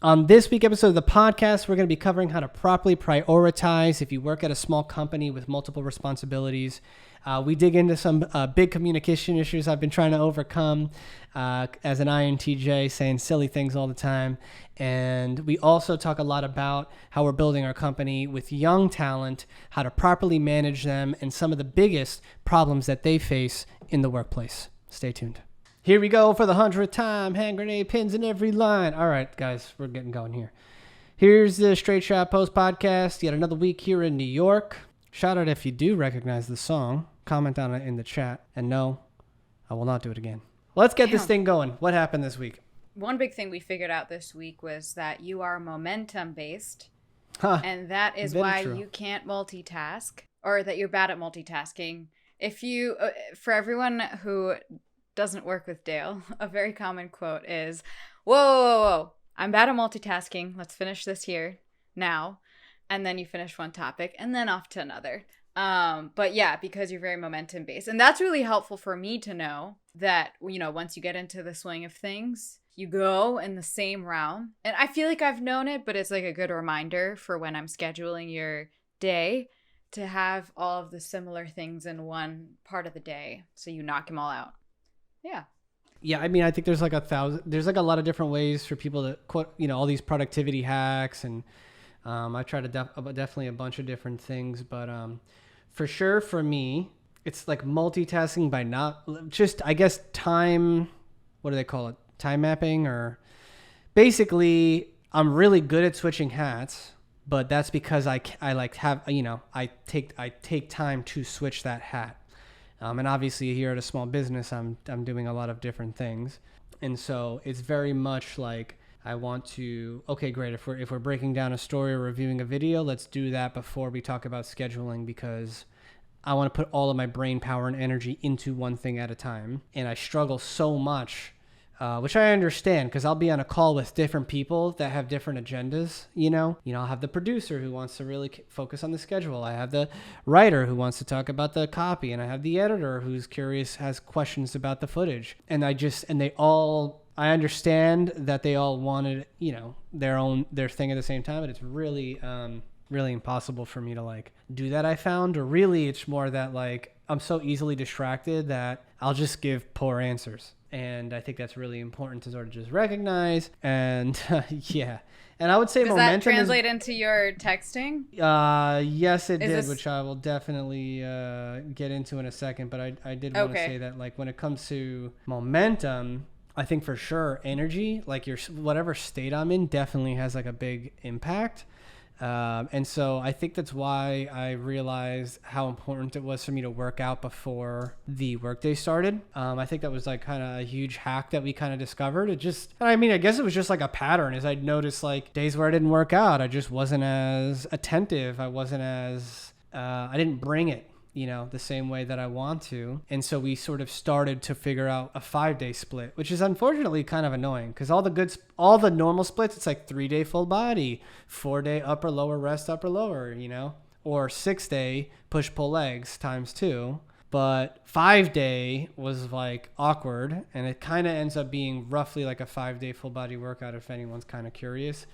On this week's episode of the podcast, we're going to be covering how to properly prioritize if you work at a small company with multiple responsibilities. We dig into some big communication issues I've been trying to overcome as an INTJ, saying silly things all the time. And we also talk a lot about how we're building our company with young talent, how to properly manage them, and some of the biggest problems that they face in the workplace. Stay tuned. Here we go for the 100th time. Hand grenade pins in every line. All right, guys, we're getting going here. Here's the Straight Shot Post podcast. Yet another week here in New York. Shout out if you do recognize the song. Comment on it in the chat. And no, I will not do it again. Let's get this thing going. What happened this week? One big thing we figured out this week was that you are momentum based. And that is why you can't multitask, or that you're bad at multitasking. If you, for everyone who doesn't work with Dale, a very common quote is, whoa, I'm bad at multitasking. Let's finish this here now. And then you finish one topic and then off to another. But yeah, because you're very momentum based. And that's really helpful for me to know that, you know, once you get into the swing of things, you go in the same route. And I feel like I've known it, but it's like a good reminder for when I'm scheduling your day to have all of the similar things in one part of the day. So you knock them all out. Yeah, I mean, I think there's like a lot of different ways for people to quote, you know, all these productivity hacks, and I try to definitely a bunch of different things, but for sure for me, it's like multitasking by not just, I guess, time, what do they call it? Time mapping, or basically I'm really good at switching hats, but that's because I like have, you know, I take time to switch that hat. And obviously here at a small business, I'm doing a lot of different things. And so it's very much like I want to, okay, great. If we're breaking down a story or reviewing a video, let's do that before we talk about scheduling, because I want to put all of my brain power and energy into one thing at a time. And I struggle so much, which I understand, because I'll be on a call with different people that have different agendas, you know, I'll have the producer who wants to really focus on the schedule. I have the writer who wants to talk about the copy, and I have the editor who's curious, has questions about the footage. And I understand that they all wanted, you know, their thing at the same time, but it's really, really impossible for me to like do that, I found. Or really it's more that like I'm so easily distracted that I'll just give poor answers. And I think that's really important to sort of just recognize. And yeah. And I would say momentum. Does that translate into your texting? Yes, it did, which I will definitely get into in a second. But I did want to say that, like, when it comes to momentum, I think for sure energy, like your whatever state I'm in, definitely has like a big impact. And so I think that's why I realized how important it was for me to work out before the workday started. I think that was like kind of a huge hack that we kind of discovered. I guess it was just like a pattern, is I'd noticed like days where I didn't work out, I just wasn't as attentive. I didn't bring it, you know, the same way that I want to. And so we sort of started to figure out a 5-day split, which is unfortunately kind of annoying, because all the normal splits, it's like 3-day full body, 4-day upper lower rest upper lower, you know, or 6-day push pull legs times 2. But 5-day was like awkward, and it kind of ends up being roughly like a 5-day full body workout, if anyone's kind of curious,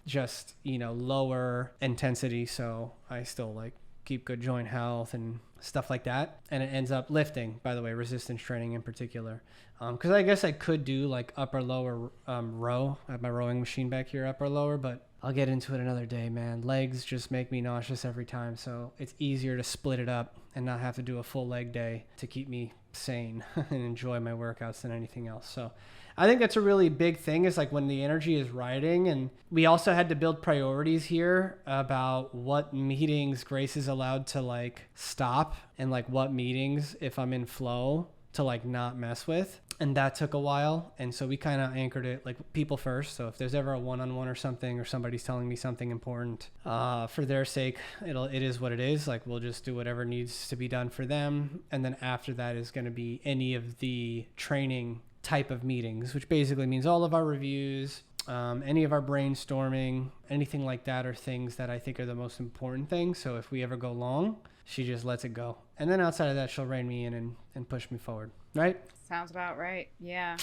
just, you know, lower intensity. So I still like keep good joint health and stuff like that. And it ends up lifting, by the way, resistance training in particular. Because I guess I could do like upper lower row. I have my rowing machine back here, upper lower, but I'll get into it another day, man. Legs just make me nauseous every time. So it's easier to split it up and not have to do a full leg day to keep me sane and enjoy my workouts than anything else. So I think that's a really big thing, is like when the energy is riding. And we also had to build priorities here about what meetings Grace is allowed to like stop, and like what meetings, if I'm in flow, to like not mess with. And that took a while. And so we kind of anchored it like people first. So if there's ever a one-on-one or something, or somebody's telling me something important, for their sake, it is what it is. Like, we'll just do whatever needs to be done for them. And then after that is going to be any of the training type of meetings, which basically means all of our reviews, any of our brainstorming, anything like that, are things that I think are the most important things. So if we ever go long, she just lets it go. And then outside of that, she'll rein me in and push me forward. Right? Sounds about right. Yeah.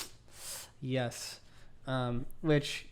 Yes. Which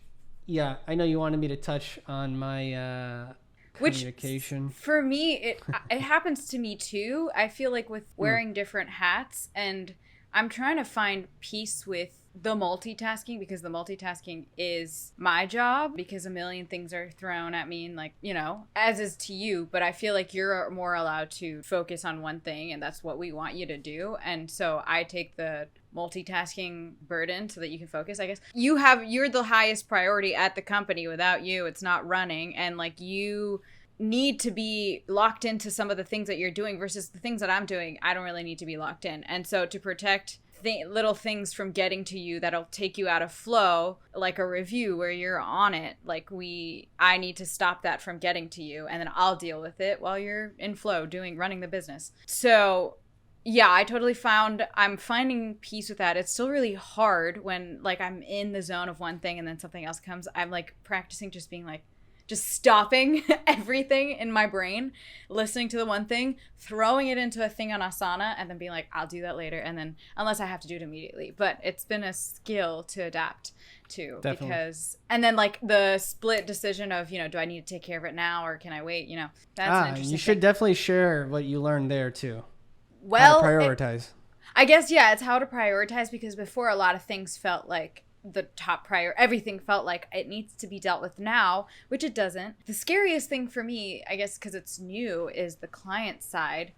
Yeah, I know you wanted me to touch on my communication. Which, for me, it happens to me too. I feel like with wearing different hats, and I'm trying to find peace with the multitasking, because the multitasking is my job, because a million things are thrown at me, and like, you know, as is to you, but I feel like you're more allowed to focus on one thing, and that's what we want you to do. And so I take the multitasking burden so that you can focus, I guess. You're the highest priority at the company. Without you, it's not running, and like, you need to be locked into some of the things that you're doing versus the things that I'm doing. I don't really need to be locked in. And so to protect little things from getting to you that'll take you out of flow, like a review where you're on it, like I need to stop that from getting to you, and then I'll deal with it while you're in flow running the business. So yeah, I'm finding peace with that. It's still really hard when like I'm in the zone of one thing and then something else comes. I'm like practicing just being like, just stopping everything in my brain, listening to the one thing, throwing it into a thing on Asana, and then being like, I'll do that later. And then, unless I have to do it immediately. But it's been a skill to adapt to. Definitely. Because, and then like the split decision of, you know, do I need to take care of it now or can I wait? You know, that's an interesting You should definitely share what you learned there too. Well, how to prioritize. I guess, yeah, it's how to prioritize, because before a lot of things felt like the top everything felt like it needs to be dealt with now, which it doesn't. The scariest thing for me, I guess because it's new, is the client side,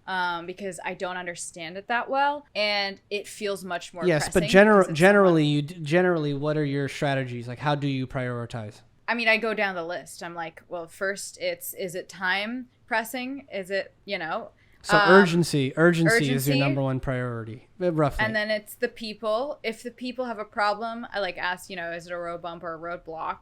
because I don't understand it that well, and it feels much more pressing. But generally, what are your strategies? Like, how do you prioritize? I mean, I go down the list. I'm like, well, first is it time pressing? Is it, you know, so urgency is your number one priority, roughly. And then it's the people. If the people have a problem, I like ask, you know, is it a road bump or a roadblock?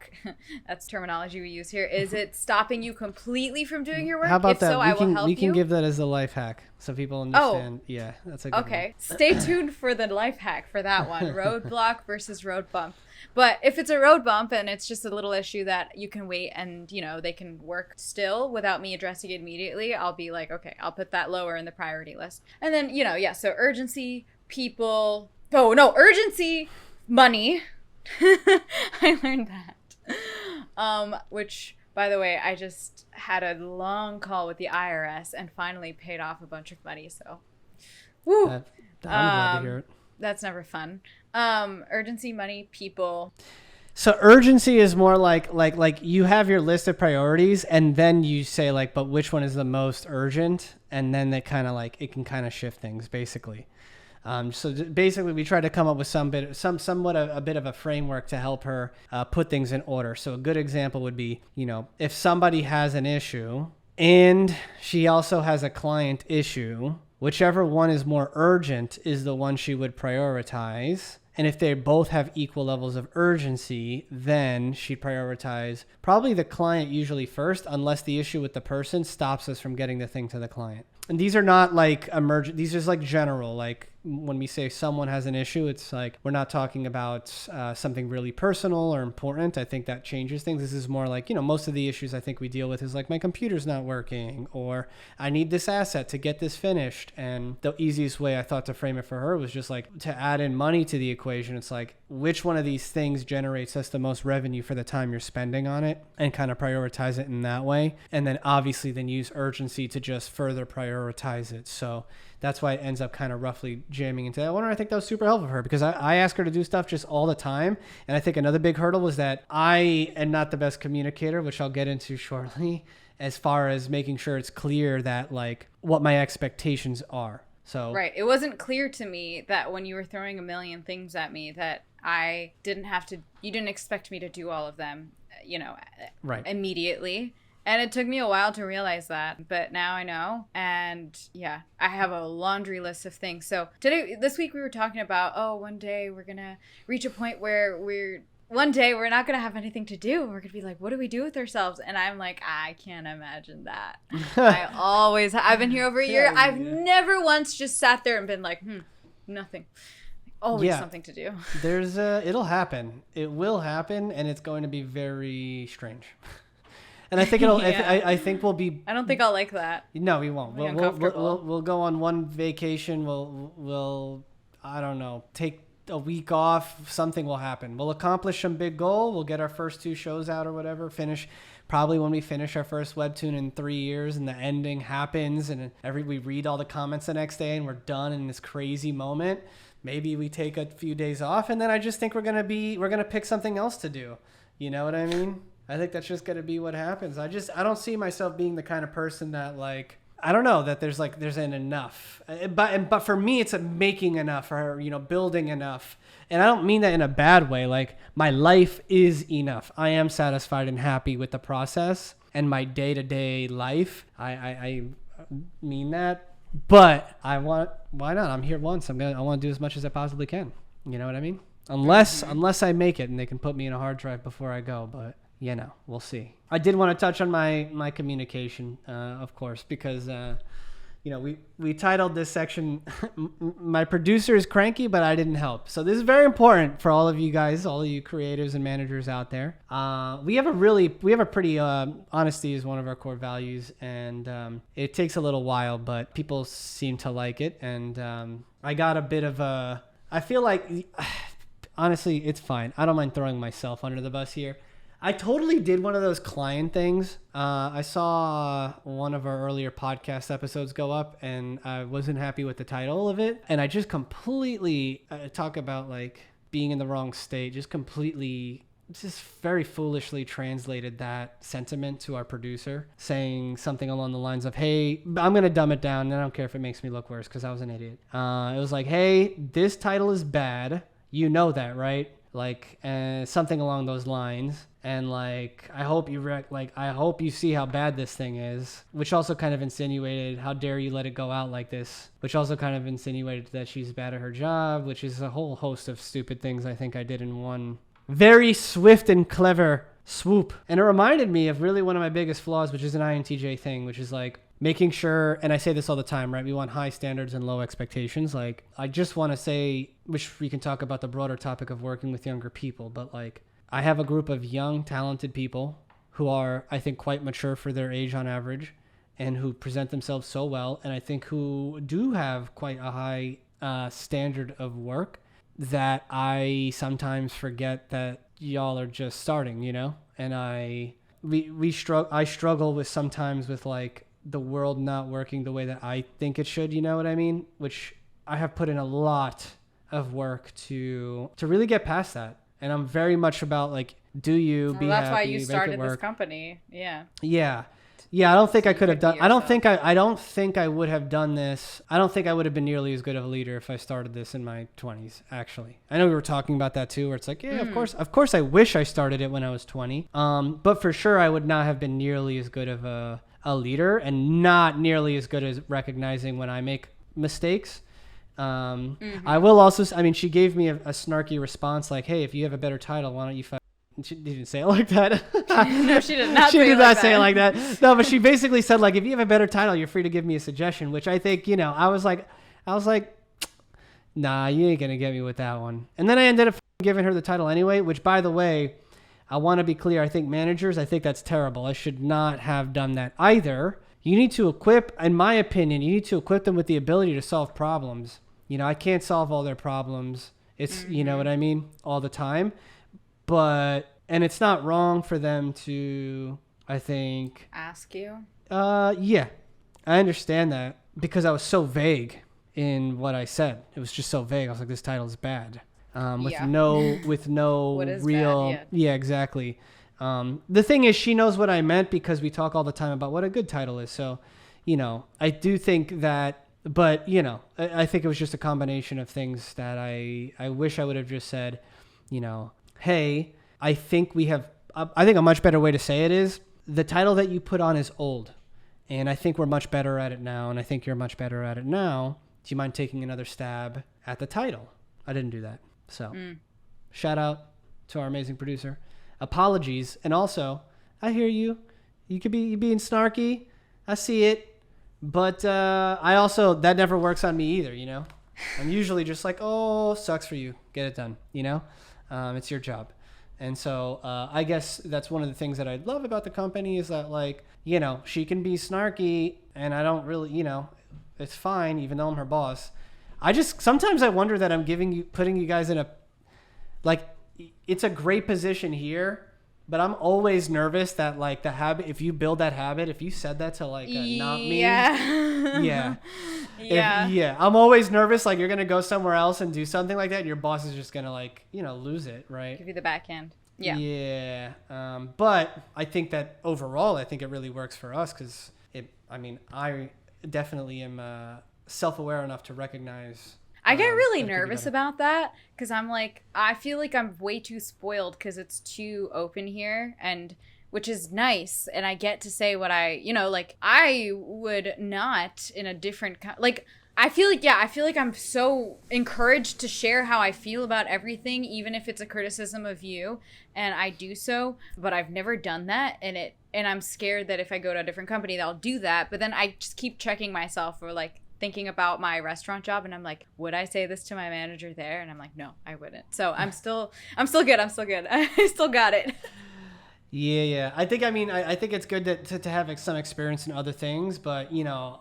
That's terminology we use here. Is it stopping you completely from doing your work? How about if that? So, we can give that as a life hack so people understand. Yeah, that's a good one. Stay tuned for the life hack for that one. Roadblock versus road bump. But if it's a road bump and it's just a little issue that you can wait and, you know, they can work still without me addressing it immediately, I'll be like, okay, I'll put that lower in the priority list. And then, you know, yeah, so urgency, people. Oh, no, urgency, money. I learned that. Which, by the way, I just had a long call with the IRS and finally paid off a bunch of money. So, woo. I'm glad to hear it. That's never fun. Urgency, money, people. So urgency is more like you have your list of priorities and then you say like, but which one is the most urgent? And then it can kind of shift things basically. So basically we try to come up with somewhat a bit of a framework to help her put things in order. So a good example would be, you know, if somebody has an issue and she also has a client issue, whichever one is more urgent is the one she would prioritize. And if they both have equal levels of urgency, then she'd prioritize probably the client usually first, unless the issue with the person stops us from getting the thing to the client. And these are not like emergent, these are just like general, like when we say someone has an issue, it's like we're not talking about something really personal or important. I think that changes things. This is more like, you know, most of the issues I think we deal with is like my computer's not working or I need this asset to get this finished. And the easiest way I thought to frame it for her was just like to add in money to the equation. It's like, which one of these things generates us the most revenue for the time you're spending on it, and kind of prioritize it in that way. And then obviously then use urgency to just further prioritize it. So that's why it ends up kind of roughly jamming into that one. I think that was super helpful for her because I ask her to do stuff just all the time. And I think another big hurdle was that I am not the best communicator, which I'll get into shortly, as far as making sure it's clear that like what my expectations are. So right. It wasn't clear to me that when you were throwing a million things at me that I didn't have to, you didn't expect me to do all of them, you know, right. immediately. And it took me a while to realize that, but now I know. And yeah, I have a laundry list of things. So this week we were talking about, one day we're going to reach a point where one day we're not going to have anything to do. We're going to be like, what do we do with ourselves? And I'm like, I can't imagine that. I've been here over a year. I've never once just sat there and been like, nothing. Always something to do. It'll happen. It will happen. And it's going to be very strange. And I think it'll. Yeah. I think we'll be. I don't think I'll like that. No, we won't. We'll go on one vacation. We'll I don't know, take a week off, something will happen. We'll accomplish some big goal. We'll get our first 2 shows out or whatever, probably when we finish our first webtoon in 3 years and the ending happens and we read all the comments the next day and we're done in this crazy moment. Maybe we take a few days off, and then I just think we're going to pick something else to do. You know what I mean? I think that's just going to be what happens. I don't see myself being the kind of person that like, I don't know, that there's an enough, but for me, it's a making enough or, building enough. And I don't mean that in a bad way. Like, my life is enough. I am satisfied and happy with the process and my day-to-day life. I mean that, but why not? I'm here once. I want to do as much as I possibly can. You know what I mean? Unless I make it and they can put me in a hard drive before I go, but we'll see. I did want to touch on my communication, of course, because, we titled this section, My Producer is Cranky, but I didn't help. So this is very important for all of you guys, all of you creatives and managers out there. We have a pretty, honesty is one of our core values, and it takes a little while, but people seem to like it. And I got a bit of I feel like, honestly, it's fine. I don't mind throwing myself under the bus here. I totally did one of those client things. I saw one of our earlier podcast episodes go up, and I wasn't happy with the title of it. And I just completely talk about like being in the wrong state, just very foolishly translated that sentiment to our producer, saying something along the lines of, hey, I'm going to dumb it down. And I don't care if it makes me look worse because I was an idiot. It was like, hey, this title is bad. You know that, right? Like something along those lines. And like, I hope you see how bad this thing is, which also kind of insinuated, how dare you let it go out like this, which also kind of insinuated that she's bad at her job, which is a whole host of stupid things I think I did in one very swift and clever swoop. And it reminded me of really one of my biggest flaws, which is an INTJ thing, which is like making sure, and I say this all the time, right? We want high standards and low expectations. Like, I just want to say, which we can talk about the broader topic of working with younger people, but like, I have a group of young, talented people who are, I think, quite mature for their age on average and who present themselves so well. And I think who do have quite a high standard of work that I sometimes forget that y'all are just starting, And I struggle with sometimes with like the world not working the way that I think it should, you know what I mean? Which I have put in a lot of work to really get past that. And I'm very much about like, be happy, that's why you started this company. Yeah. I don't think I could have done, I don't think I would have done this. I don't think I would have been nearly as good of a leader if I started this in my 20s, actually. I know we were talking about that too, where it's like, of course I wish I started it when I was 20. But for sure I would not have been nearly as good of a leader and not nearly as good as recognizing when I make mistakes. I will also, she gave me a snarky response like, hey, if you have a better title, why don't you she didn't say it like that. No, she did not. She did not say it like that. No, but she basically said like, if you have a better title, you're free to give me a suggestion, which I think, I was like, nah, you ain't going to get me with that one. And then I ended up giving her the title anyway, which by the way, I want to be clear. I think managers, I think that's terrible. I should not have done that either. You need to equip, in my opinion, them with the ability to solve problems. I can't solve all their problems. It's, you know what I mean? All the time. And it's not wrong for them to, I think. Ask you? Yeah. I understand that because I was so vague in what I said. It was just so vague. I was like, this title is bad. With no what is real. Bad? Yeah, exactly. The thing is, she knows what I meant because we talk all the time about what a good title is. So, I do think that. But, I think it was just a combination of things that I wish I would have just said, hey, I think a much better way to say it is the title that you put on is old. And I think we're much better at it now. And I think you're much better at it now. Do you mind taking another stab at the title? I didn't do that. So shout out to our amazing producer. Apologies. And also, I hear you. You could be being snarky. I see it. But that never works on me either, I'm usually just like, oh, sucks for you. Get it done, it's your job. And so I guess that's one of the things that I love about the company is that, like, she can be snarky and I don't really, it's fine, even though I'm her boss. sometimes I wonder that I'm putting you guys in a, like, it's a great position here, but I'm always nervous that like the habit, if you build that habit, if you said that to like a not me, yeah. I'm always nervous like you're gonna go somewhere else and do something like that, and your boss is just gonna like, you know, lose it, right? Give you the backhand. Yeah. But I think that overall, I think it really works for us because I definitely am self-aware enough to recognize. I get really nervous about that because I'm like, I feel like I'm way too spoiled because it's too open here, and which is nice. And I get to say what I would not in a different, I feel like I'm so encouraged to share how I feel about everything, even if it's a criticism of you. And I do so, but I've never done that. And I'm scared that if I go to a different company, they'll do that. But then I just keep checking myself or like thinking about my restaurant job, and I'm like, would I say this to my manager there? And I'm like, no, I wouldn't. So I'm still good. I still got it. Yeah. I think it's good to have some experience in other things, but you know,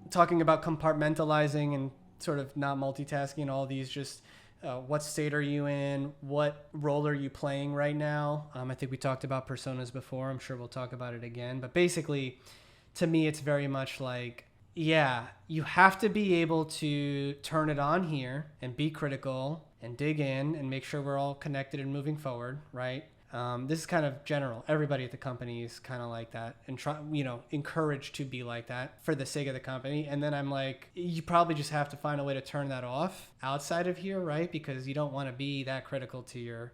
talking about compartmentalizing and sort of not multitasking, all these just what state are you in? What role are you playing right now? I think we talked about personas before. I'm sure we'll talk about it again. But basically, to me, it's very much like, yeah, you have to be able to turn it on here and be critical and dig in and make sure we're all connected and moving forward, right? This is kind of general. Everybody at the company is kind of like that and encouraged to be like that for the sake of the company. And then I'm like, you probably just have to find a way to turn that off outside of here, right? Because you don't want to be that critical to your,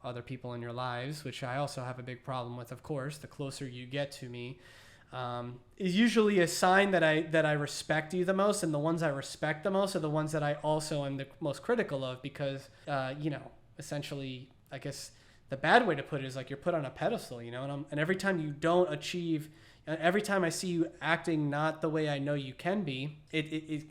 other people in your lives, which I also have a big problem with, of course. The closer you get to me, is usually a sign that I respect you the most, and the ones I respect the most are the ones that I also am the most critical of because, essentially, I guess the bad way to put it is like you're put on a pedestal, and every time you don't achieve, every time I see you acting not the way I know you can be, it's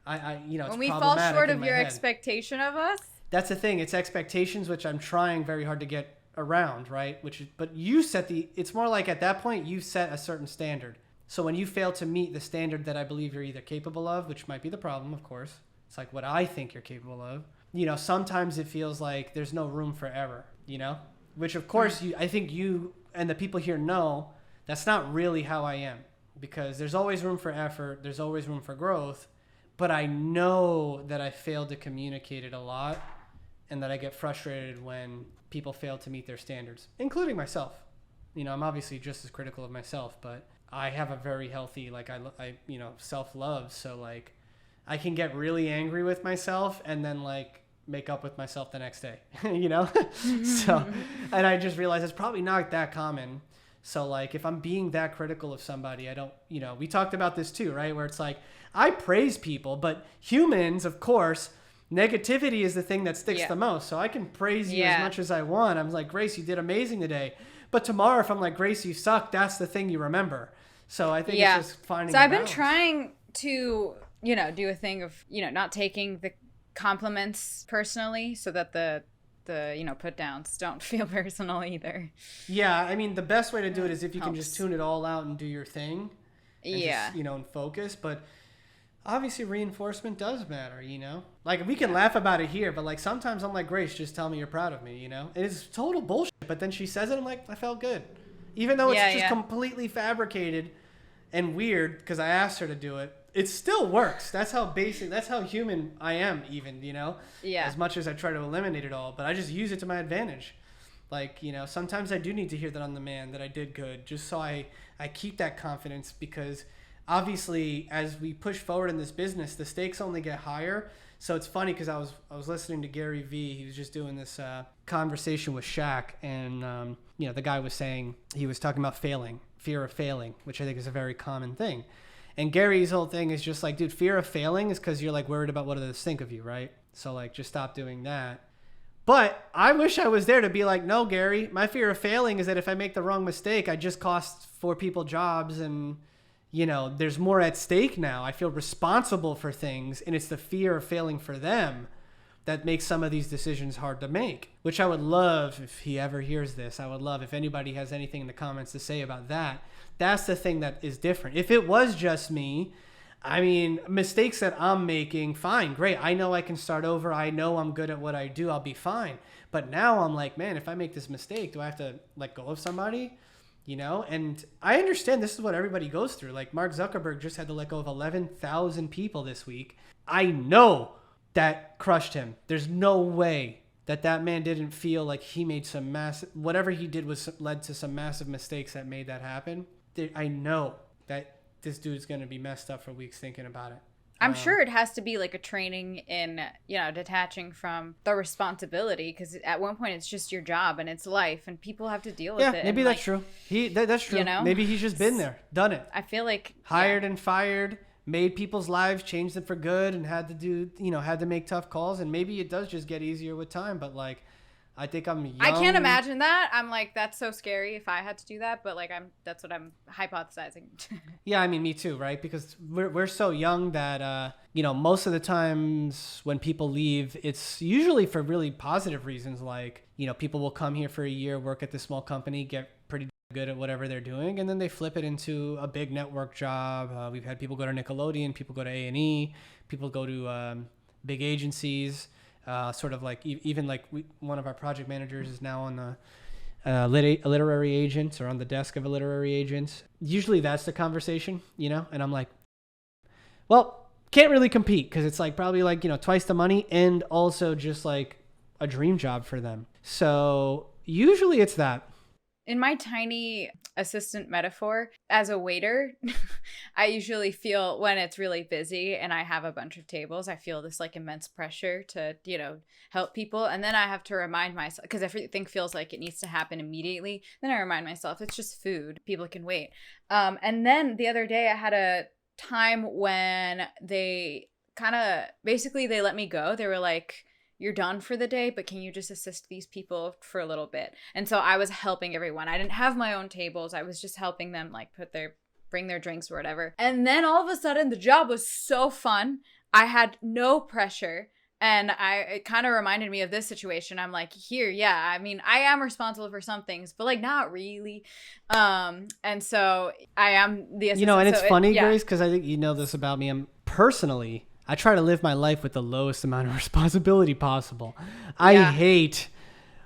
when we fall short of your expectation of us. That's the thing. It's expectations, which I'm trying very hard to get around, right? But you set it's more like at that point you set a certain standard. So when you fail to meet the standard that I believe you're either capable of, which might be the problem, of course, it's like what I think you're capable of, sometimes it feels like there's no room for error, which of course I think you and the people here know that's not really how I am, because there's always room for effort, there's always room for growth, but I know that I failed to communicate it a lot and that I get frustrated when people fail to meet their standards, including myself. I'm obviously just as critical of myself, but I have a very healthy, self-love. So I can get really angry with myself and then make up with myself the next day, So, and I just realized it's probably not that common. So if I'm being that critical of somebody, I don't, we talked about this too, right? Where it's like, I praise people, but humans, of course, negativity is the thing that sticks the most. So I can praise you as much as I want. I'm like, Grace, you did amazing today. But tomorrow, if I'm like, Grace, you suck, that's the thing you remember. So I think it's just finding So I've been trying to, do a thing of, not taking the compliments personally so that the put downs don't feel personal either. Yeah. I mean, the best way to do it is if you can just tune it all out and do your thing. And just, and focus. But obviously reinforcement does matter, we can laugh about it here, but sometimes I'm like, Grace, just tell me you're proud of me, it's total bullshit. But then she says it, I'm like, I felt good, even though it's just completely fabricated and weird because I asked her to do it. It still works. That's how basic, that's how human I am, even, as much as I try to eliminate it all, but I just use it to my advantage. Sometimes I do need to hear that I'm the man, that I did good, just so I keep that confidence, because obviously, as we push forward in this business, the stakes only get higher. So it's funny because I was listening to Gary Vee. He was just doing this conversation with Shaq, and the guy was saying, he was talking about failing, fear of failing, which I think is a very common thing. And Gary's whole thing is just like, dude, fear of failing is because you're worried about what others think of you, right? So just stop doing that. But I wish I was there to be like, no, Gary, my fear of failing is that if I make the wrong mistake, I just cost 4 people jobs, and there's more at stake now. I feel responsible for things, and it's the fear of failing for them that makes some of these decisions hard to make, which I would love, if he ever hears this, I would love if anybody has anything in the comments to say about that. That's the thing that is different. If it was just me, I mean, mistakes that I'm making, fine, great. I know I can start over. I know I'm good at what I do. I'll be fine. But now I'm like, man, if I make this mistake, do I have to let go of somebody? You know, and I understand this is what everybody goes through. Like Mark Zuckerberg just had to let go of 11,000 people this week. I know that crushed him. There's no way that man didn't feel like he made some massive, whatever he did was led to some massive mistakes that made that happen. I know that this dude's going to be messed up for weeks thinking about it. I'm sure it has to be like a training in, detaching from the responsibility, because at one point it's just your job and it's life and people have to deal with it. Yeah, maybe that's true. That's true. Maybe he's just been there, done it. I feel like hired and fired, made people's lives, changed them for good, and had to make tough calls. And maybe it does just get easier with time. But like, I think I'm young. I can't imagine that. I'm like, that's so scary if I had to do that. But like, that's what I'm hypothesizing. Yeah, I mean, me too, right? Because we're so young that, most of the times when people leave, it's usually for really positive reasons. Like, people will come here for a year, work at this small company, get pretty good at whatever they're doing, and then they flip it into a big network job. We've had people go to Nickelodeon, people go to A&E, people go to big agencies. Sort of like even like one of our project managers is now on the a literary agent or on the desk of a literary agent. Usually that's the conversation, and I'm like, well, can't really compete because it's like probably like, twice the money and also just like a dream job for them. So usually it's that. In my tiny assistant metaphor, as a waiter, I usually feel when it's really busy and I have a bunch of tables, I feel this like immense pressure to, help people. And then I have to remind myself, because everything feels like it needs to happen immediately. Then I remind myself, it's just food. People can wait. And then the other day I had a time when they they let me go. They were like, you're done for the day, but can you just assist these people for a little bit? And so I was helping everyone. I didn't have my own tables. I was just helping them like bring their drinks or whatever. And then all of a sudden the job was so fun. I had no pressure. And it kind of reminded me of this situation. I'm like, I am responsible for some things, but like not really. And so I am the assistant. And it's funny, Grace, because I think this about me. Personally, I try to live my life with the lowest amount of responsibility possible. I hate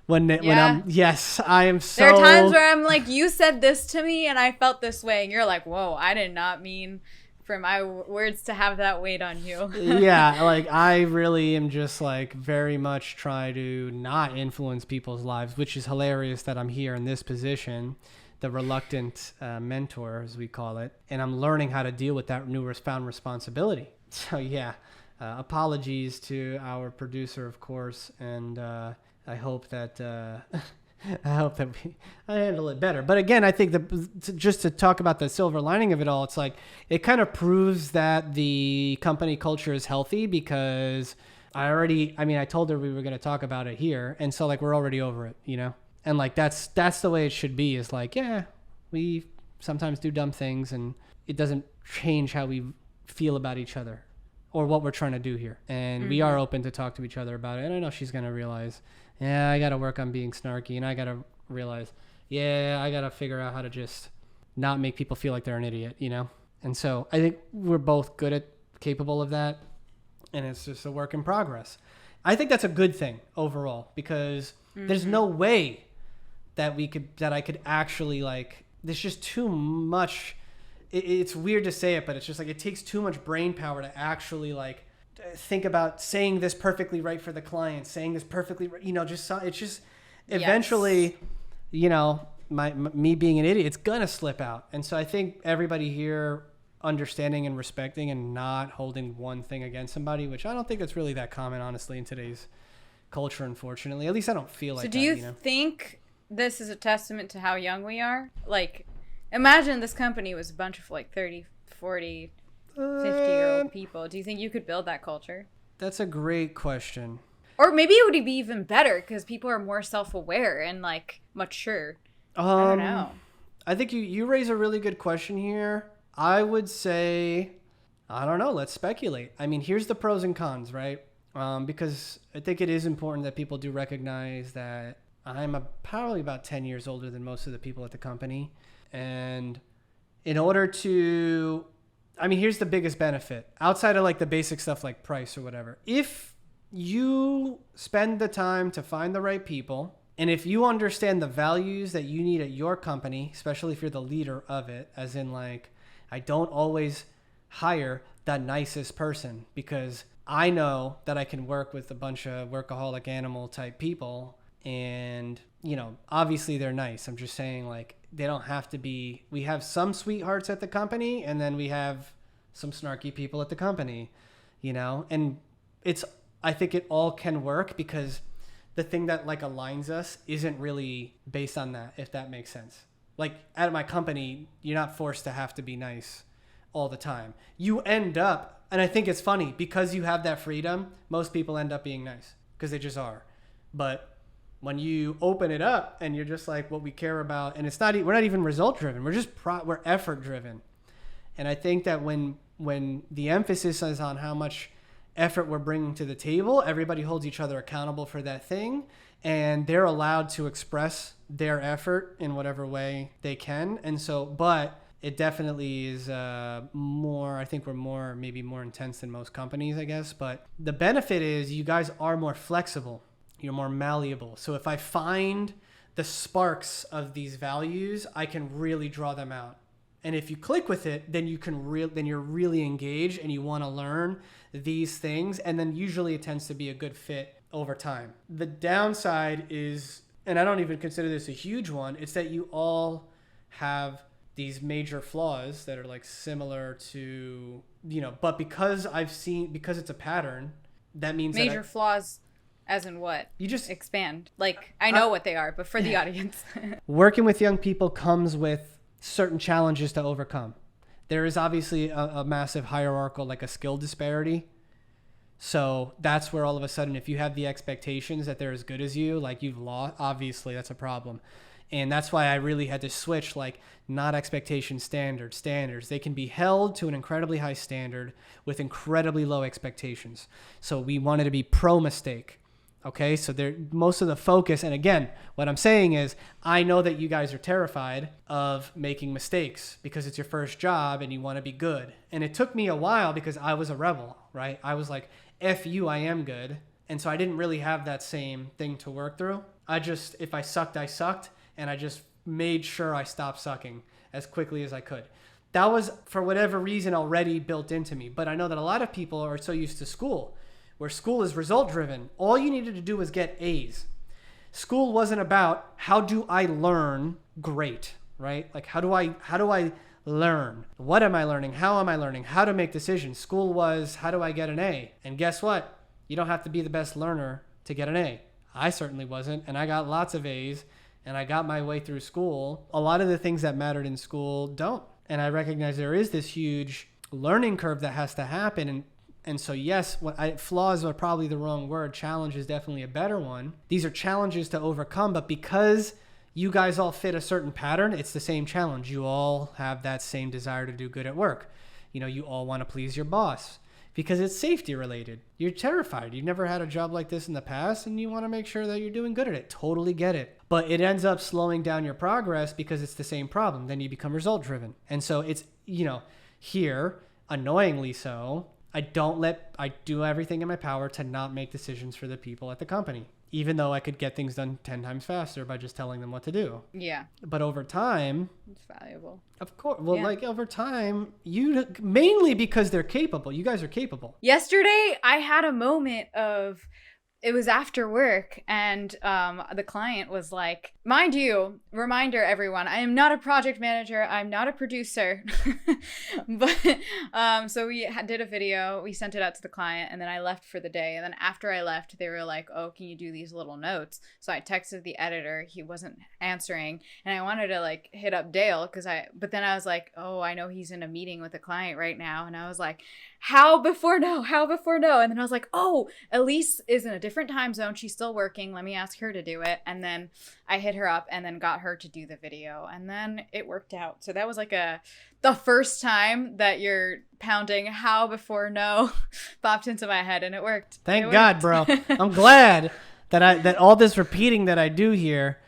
when I am so... There are times where I'm like, you said this to me and I felt this way. And you're like, whoa, I did not mean for my words to have that weight on you. Yeah, like I really am just like very much try to not influence people's lives, which is hilarious that I'm here in this position, the reluctant mentor, as we call it. And I'm learning how to deal with that newfound responsibility. So apologies to our producer, of course, and I hope that I handle it better. But again, I think just to talk about the silver lining of it all, it's like it kind of proves that the company culture is healthy because I told her we were going to talk about it here, and so like we're already over it, and like that's the way it should be. Is like we sometimes do dumb things, and it doesn't change how we feel about each other or what we're trying to do here. And we are open to talk to each other about it. And I know she's going to realize, I got to work on being snarky, and I got to realize, I got to figure out how to just not make people feel like they're an idiot, And so I think we're both capable of that. And it's just a work in progress. I think that's a good thing overall, because there's no way that I could actually like, there's just too much. It's weird to say it, but it's just like it takes too much brain power to actually like think about saying this perfectly right for the client, saying this perfectly right, it's just eventually, me being an idiot, it's gonna slip out. And so I think everybody here understanding and respecting and not holding one thing against somebody, which I don't think that's really that common, honestly, in today's culture, unfortunately. At least I don't feel like that. So do you think this is a testament to how young we are? Like, imagine this company was a bunch of like 30, 40, 50-year-old people. Do you think you could build that culture? That's a great question. Or maybe it would be even better because people are more self-aware and like mature. I don't know. I think you raise a really good question here. I would say, I don't know. Let's speculate. I mean, here's the pros and cons, right? Because I think it is important that people do recognize that I'm probably about 10 years older than most of the people at the company. And in order to I mean, here's the biggest benefit outside of like the basic stuff like price or whatever. If you spend the time to find the right people, and if you understand the values that you need at your company, especially if you're the leader of it, as in like, I don't always hire the nicest person because I know that I can work with a bunch of workaholic animal type people, and you know, obviously they're nice. I'm just saying, like, they don't have to be. We have some sweethearts at the company, and then we have some snarky people at the company, you know, and I think it all can work because the thing that like aligns us isn't really based on that, if that makes sense. Like at my company, you're not forced to have to be nice all the time. You end up, and I think it's funny because you have that freedom, most people end up being nice because they just are. But when you open it up and you're just like, what we care about, and we're not even result driven. We're just we're effort driven. And I think that when the emphasis is on how much effort we're bringing to the table, everybody holds each other accountable for that thing, and they're allowed to express their effort in whatever way they can. And so, but it definitely is I think we're maybe more intense than most companies, I guess. But the benefit is you guys are more flexible. You're more malleable. So if I find the sparks of these values, I can really draw them out. And if you click with it, then then you're really engaged and you want to learn these things. And then usually it tends to be a good fit over time. The downside is, and I don't even consider this a huge one, it's that you all have these major flaws that are like similar to, you know, but because it's a pattern, that means major flaws as in what? You just expand. Like, I know what they are, but for the audience. Working with young people comes with certain challenges to overcome. There is obviously a massive hierarchical, like a skill disparity. So that's where all of a sudden, if you have the expectations that they're as good as you, like you've lost, obviously that's a problem. And that's why I really had to switch, like, not expectation, standards. They can be held to an incredibly high standard with incredibly low expectations. So we wanted to be pro mistake. Okay, so most of the focus, and again, what I'm saying is, I know that you guys are terrified of making mistakes because it's your first job and you want to be good. And it took me a while because I was a rebel, right? I was like, F you, I am good. And so I didn't really have that same thing to work through. If I sucked, I sucked. And I just made sure I stopped sucking as quickly as I could. That was, for whatever reason, already built into me. But I know that a lot of people are so used to school, where school is result driven. All you needed to do was get A's. School wasn't about how do I learn great, right? Like how do I learn? What am I learning? How am I learning? How to make decisions. School was how do I get an A? And guess what? You don't have to be the best learner to get an A. I certainly wasn't, and I got lots of A's, and I got my way through school. A lot of the things that mattered in school don't. And I recognize there is this huge learning curve that has to happen. And so, yes, flaws are probably the wrong word. Challenge is definitely a better one. These are challenges to overcome, but because you guys all fit a certain pattern, it's the same challenge. You all have that same desire to do good at work. You know, you all want to please your boss because it's safety related. You're terrified. You've never had a job like this in the past, and you want to make sure that you're doing good at it. Totally get it. But it ends up slowing down your progress because it's the same problem. Then you become result driven. And so it's, you know, here, annoyingly so, I do everything in my power to not make decisions for the people at the company, even though I could get things done 10 times faster by just telling them what to do. Yeah. But over time, it's valuable. Of course. Well, like over time, mainly because they're capable. You guys are capable. Yesterday, I had a moment of, it was after work, and the client was like, mind you, reminder everyone, I am not a project manager, I'm not a producer. But so we did a video, we sent it out to the client, and then I left for the day. And then after I left, they were like, oh, can you do these little notes? So I texted the editor, he wasn't answering, and I wanted to like hit up Dale but then I was like, oh, I know he's in a meeting with a client right now. And I was like, how before no? And then I was like, oh, Elise is in a different time zone. She's still working. Let me ask her to do it. And then I hit her up and then got her to do the video. And then it worked out. So that was like the first time that you're pounding how before no popped into my head, and it worked. Thank God, bro. I'm glad that all this repeating that I do here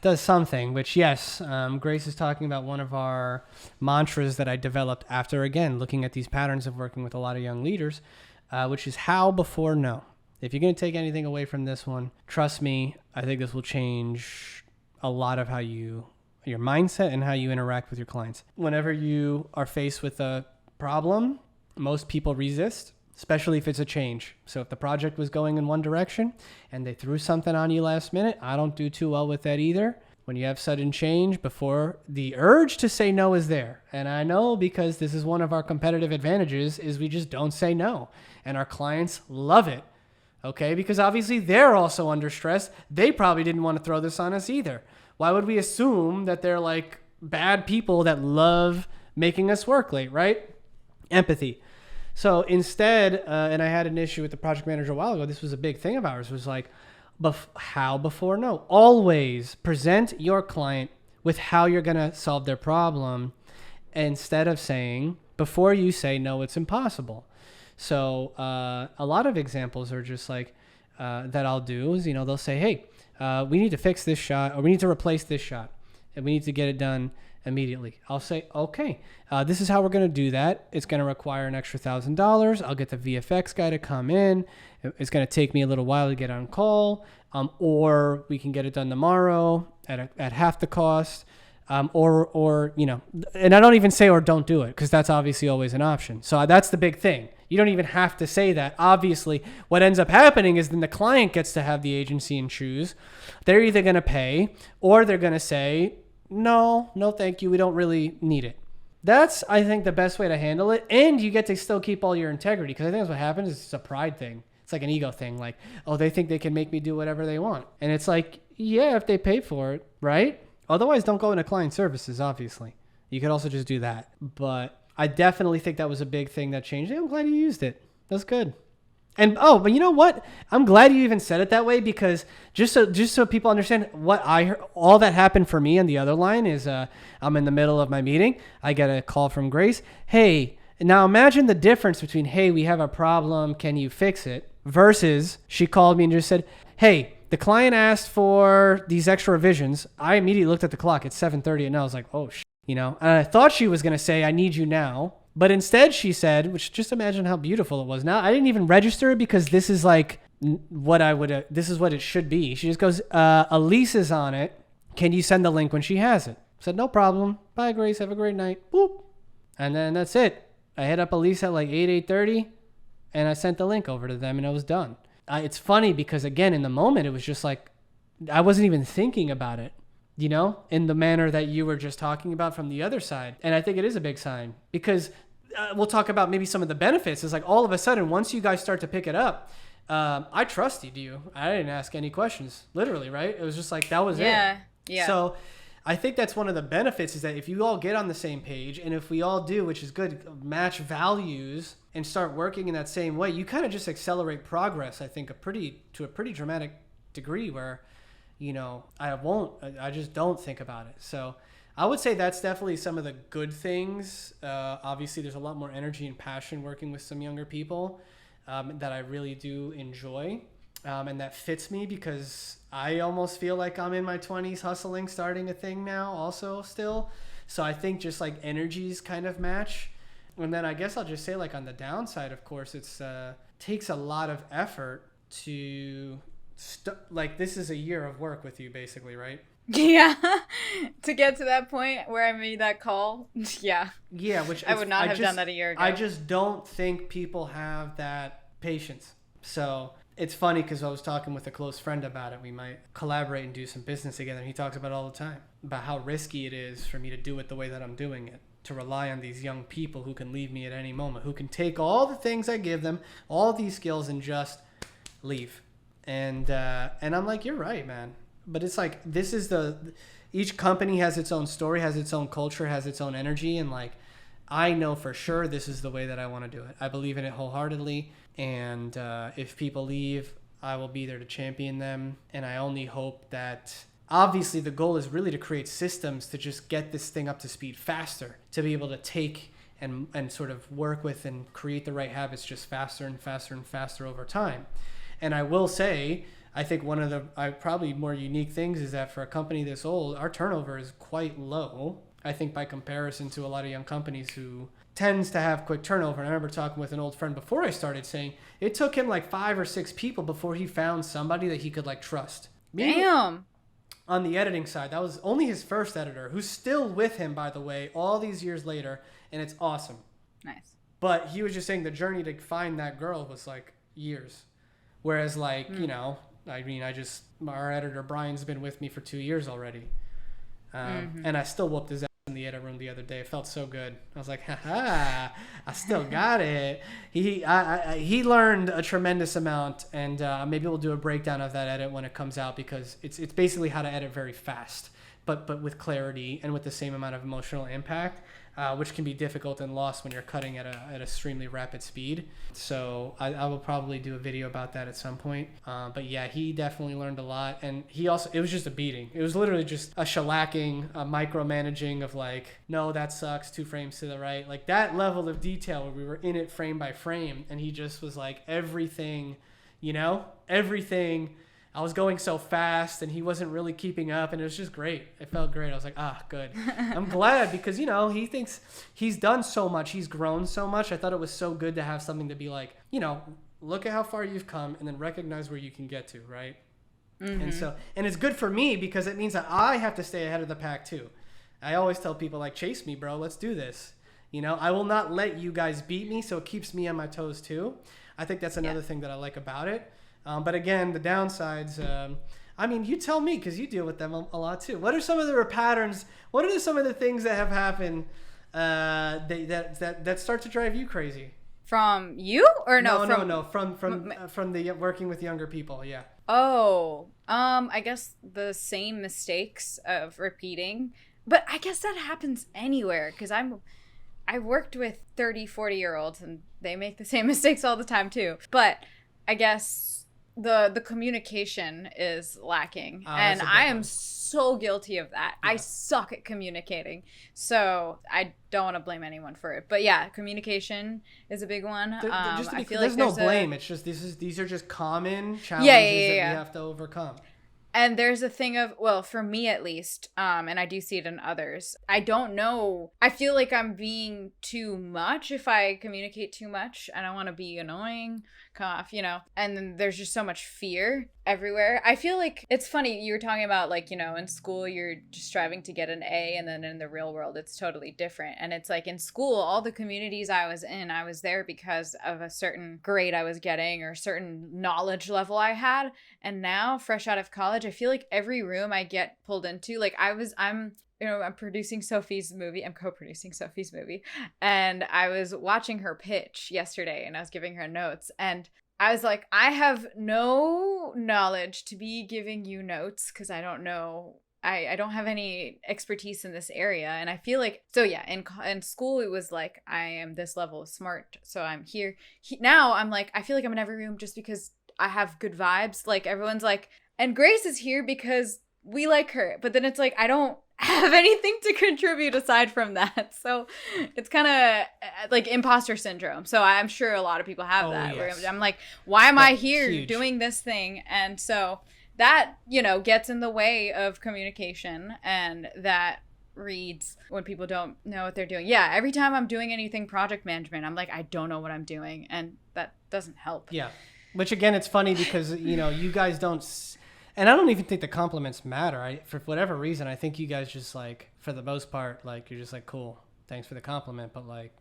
does something, which yes, Grace is talking about one of our mantras that I developed after, again, looking at these patterns of working with a lot of young leaders, which is how before no. If you're going to take anything away from this one, trust me, I think this will change a lot of how your mindset and how you interact with your clients. Whenever you are faced with a problem, most people resist, especially if it's a change. So if the project was going in one direction and they threw something on you last minute, I don't do too well with that either. When you have sudden change, before the urge to say no is there. And I know because this is one of our competitive advantages is we just don't say no. And our clients love it. Okay, because obviously they're also under stress. They probably didn't want to throw this on us either. Why would we assume that they're like bad people that love making us work late, right? Empathy. So instead, and I had an issue with the project manager a while ago, this was a big thing of ours, was like, how before no? Always present your client with how you're going to solve their problem instead of saying, before you say no, it's impossible. So a lot of examples are just like that I'll do is, they'll say, hey, we need to fix this shot or we need to replace this shot and we need to get it done immediately. I'll say, okay, this is how we're going to do that. It's going to require an extra $1,000. I'll get the VFX guy to come in. It's going to take me a little while to get on call, or we can get it done tomorrow at half the cost. Or and I don't even say or don't do it because that's obviously always an option. So that's the big thing. You don't even have to say that. Obviously, what ends up happening is then the client gets to have the agency and choose. They're either going to pay or they're going to say, no, thank you. We don't really need it. That's, I think, the best way to handle it. And you get to still keep all your integrity because I think that's what happens. It's a pride thing. It's like an ego thing. Like, oh, they think they can make me do whatever they want. And it's like, yeah, if they pay for it, right? Otherwise, don't go into client services, obviously. You could also just do that. But I definitely think that was a big thing that changed. I'm glad you used it. That's good. And but you know what? I'm glad you even said it that way because just so people understand what I heard, all that happened for me on the other line is I'm in the middle of my meeting. I get a call from Grace. Hey, now imagine the difference between, hey, we have a problem. Can you fix it? Versus she called me and just said, hey, the client asked for these extra revisions. I immediately looked at the clock. It's 7:30 and I was like, oh, and I thought she was going to say, I need you now. But instead she said, which just imagine how beautiful it was. Now I didn't even register it because this is like this is what it should be. She just goes, Elise is on it. Can you send the link when she has it? I said, no problem. Bye, Grace. Have a great night. Boop. And then that's it. I hit up Elise at like 8:30 and I sent the link over to them and I was done. It's funny because again, in the moment, it was just like, I wasn't even thinking about it, in the manner that you were just talking about from the other side. And I think it is a big sign because we'll talk about maybe some of the benefits. It's like all of a sudden, once you guys start to pick it up, I trusted you. I didn't ask any questions, literally, right? It was just like, that was it. Yeah. So I think that's one of the benefits is that if you all get on the same page and if we all do, which is good, match values and start working in that same way, you kind of just accelerate progress, I think, to a pretty dramatic degree where, I just don't think about it. So I would say that's definitely some of the good things. Obviously, there's a lot more energy and passion working with some younger people that I really do enjoy. And that fits me because I almost feel like I'm in my 20s hustling, starting a thing now also still. So I think just like energies kind of match. And then I guess I'll just say like on the downside, of course, it's takes a lot of effort to like this is a year of work with you basically, right? Yeah. To get to that point where I made that call. Yeah. Yeah, which I would not have done that a year ago. I just don't think people have that patience. So it's funny because I was talking with a close friend about it. We might collaborate and do some business together. And he talks about it all the time, about how risky it is for me to do it the way that I'm doing it, to rely on these young people who can leave me at any moment, who can take all the things I give them, all these skills and just leave. And I'm like, you're right, man. But it's like, each company has its own story, has its own culture, has its own energy. And like, I know for sure this is the way that I want to do it. I believe in it wholeheartedly. And if people leave, I will be there to champion them. And I only hope that, obviously the goal is really to create systems to just get this thing up to speed faster, to be able to take and sort of work with and create the right habits just faster and faster and faster over time. And I will say, I think one of the probably more unique things is that for a company this old, our turnover is quite low. I think by comparison to a lot of young companies who tends to have quick turnover. And I remember talking with an old friend before I started saying it took him like 5 or 6 people before he found somebody that he could like trust. Damn. On the editing side, that was only his first editor, who's still with him, by the way, all these years later, and it's awesome. Nice. But he was just saying the journey to find that girl was like years. Whereas like, you know, I mean, our editor Brian's been with me for 2 years already. And I still whooped his ass in the edit room the other day. It felt so good. I was like, haha, I still got it. He learned a tremendous amount, and maybe we'll do a breakdown of that edit when it comes out, because it's basically how to edit very fast, but with clarity and with the same amount of emotional impact, which can be difficult and lost when you're cutting at an extremely rapid speed. So I will probably do a video about that at some point. But yeah, he definitely learned a lot. And it was just a beating. It was literally just a shellacking, a micromanaging of like, no, that sucks, 2 frames to the right. Like that level of detail where we were in it frame by frame. And he just was like, everything. I was going so fast and he wasn't really keeping up, and it was just great. It felt great. I was like, good. I'm glad, because, you know, he thinks he's done so much. He's grown so much. I thought it was so good to have something to be like, you know, look at how far you've come and then recognize where you can get to, right? Mm-hmm. And it's good for me because it means that I have to stay ahead of the pack too. I always tell people like, chase me, bro. Let's do this. You know, I will not let you guys beat me, so it keeps me on my toes too. I think that's another thing that I like about it. But again, the downsides, I mean, you tell me, because you deal with them a lot too. What are some of the patterns? What are some of the things that have happened that start to drive you crazy? From you or no? No. From the working with younger people. Yeah. Oh, I guess the same mistakes of repeating, but I guess that happens anywhere, because I worked with 30, 40-year-olds and they make the same mistakes all the time too. But I guess the communication is lacking, and I am so guilty of that. Yeah. I suck at communicating, so I don't want to blame anyone for it. But yeah, communication is a big one. I feel there's no blame. It's just these are just common challenges that we have to overcome. And there's a thing of, well, for me at least, and I do see it in others, I don't know. I feel like I'm being too much if I communicate too much. I don't want to be annoying, you know. And then there's just so much fear everywhere. I feel like it's funny. You were talking about like, you know, in school, you're just striving to get an A, and then in the real world, it's totally different. And it's like in school, all the communities I was in, I was there because of a certain grade I was getting or certain knowledge level I had. And now, fresh out of college, I feel like every room I get pulled into, like I'm producing Sophie's movie. I'm co-producing Sophie's movie. And I was watching her pitch yesterday, and I was giving her notes. And I was like, I have no knowledge to be giving you notes, because I don't know. I don't have any expertise in this area. And I feel like, so yeah, in school, it was like, I am this level of smart, so I'm here. Now I'm like, I feel like I'm in every room just because I have good vibes. Like everyone's like, and Grace is here because we like her. But then it's like, I don't have anything to contribute aside from that. So it's kind of like imposter syndrome. So I'm sure a lot of people have that. Yes. Where I'm like, why am I here doing this thing? And so that, you know, gets in the way of communication, and that reads when people don't know what they're doing. Yeah, every time I'm doing anything project management, I'm like, I don't know what I'm doing, and that doesn't help. Yeah. Which again, it's funny because, you know, you guys don't, and I don't even think the compliments matter. For whatever reason, I think you guys just like, for the most part, like, you're just like, cool, thanks for the compliment, but like,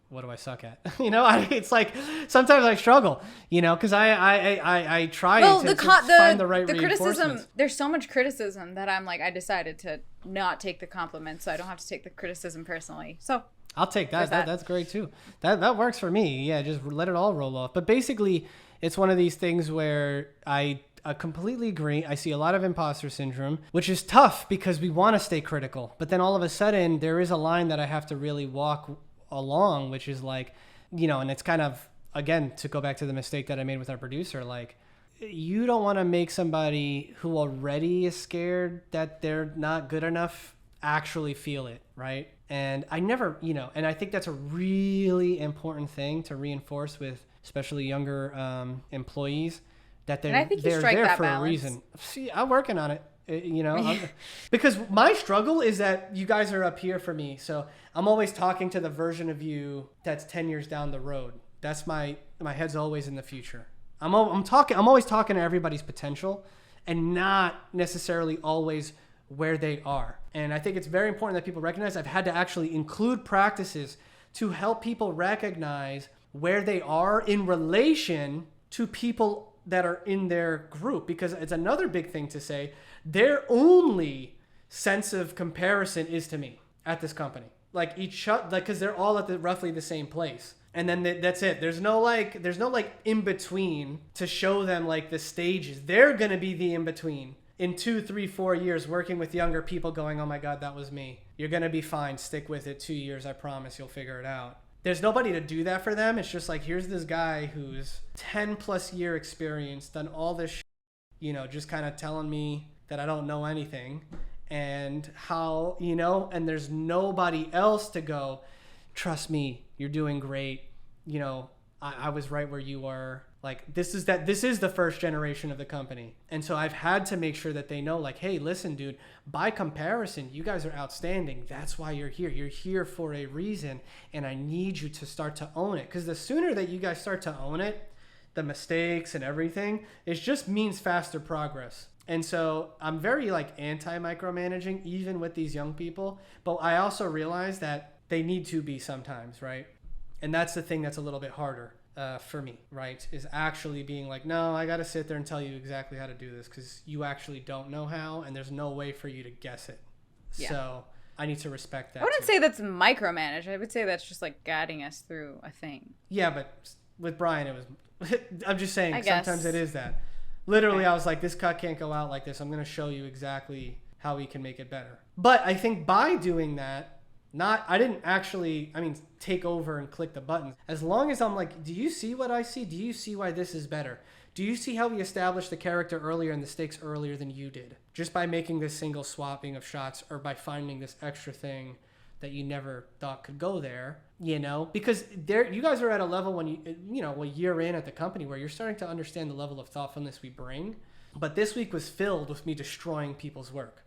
what do I suck at? You know, it's like, sometimes I struggle, you know, because I try to find the right criticism. There's so much criticism that I'm like, I decided to not take the compliment, so I don't have to take the criticism personally. So I'll take that. That's great too. That works for me. Yeah, just let it all roll off. But basically, it's one of these things where I completely agree. I see a lot of imposter syndrome, which is tough because we want to stay critical. But then all of a sudden, there is a line that I have to really walk along, which is like, you know, and it's kind of, again, to go back to the mistake that I made with our producer, like, you don't want to make somebody who already is scared that they're not good enough actually feel it, right? And I never, you know, and I think that's a really important thing to reinforce with especially younger employees. that they're there for a reason. See, I'm working on it. Because my struggle is that you guys are up here for me. So I'm always talking to the version of you that's 10 years down the road. That's my head's always in the future. I'm always talking to everybody's potential and not necessarily always where they are. And I think it's very important that people recognize I've had to actually include practices to help people recognize where they are in relation to people that are in their group, because it's another big thing to say. Their only sense of comparison is to me at this company. Like because they're all at roughly the same place. And then that's it. There's no in between to show them like the stages. They're going to be the in between in 2, 3, 4 years working with younger people going, oh my God, that was me. You're going to be fine. Stick with it. 2 years. I promise you'll figure it out. There's nobody to do that for them. It's just like, here's this guy who's 10 plus year experience, done all this just kind of telling me that I don't know anything and how, and there's nobody else to go, trust me, you're doing great. I was right where you were. Like, this is the first generation of the company. And so I've had to make sure that they know, like, hey, listen, dude, by comparison, you guys are outstanding. That's why you're here. You're here for a reason. And I need you to start to own it. Because the sooner that you guys start to own it, the mistakes and everything, it just means faster progress. And so I'm very anti-micromanaging, even with these young people. But I also realize that they need to be sometimes, right? And that's the thing that's a little bit harder for me, right? Is actually being like, no, I got to sit there and tell you exactly how to do this because you actually don't know how, and there's no way for you to guess it. Yeah. So I need to respect that. I wouldn't say that's micromanage. I would say that's just like guiding us through a thing. Yeah, but with Brian, it was, I'm just saying, sometimes it is that. Literally, okay. I was like, this cut can't go out like this. I'm going to show you exactly how we can make it better. But I think by doing that, I didn't actually, take over and click the buttons. As long as I'm like, do you see what I see? Do you see why this is better? Do you see how we established the character earlier and the stakes earlier than you did? Just by making this single swapping of shots or by finding this extra thing that you never thought could go there, because you guys are at a level when a year in at the company where you're starting to understand the level of thoughtfulness we bring. But this week was filled with me destroying people's work,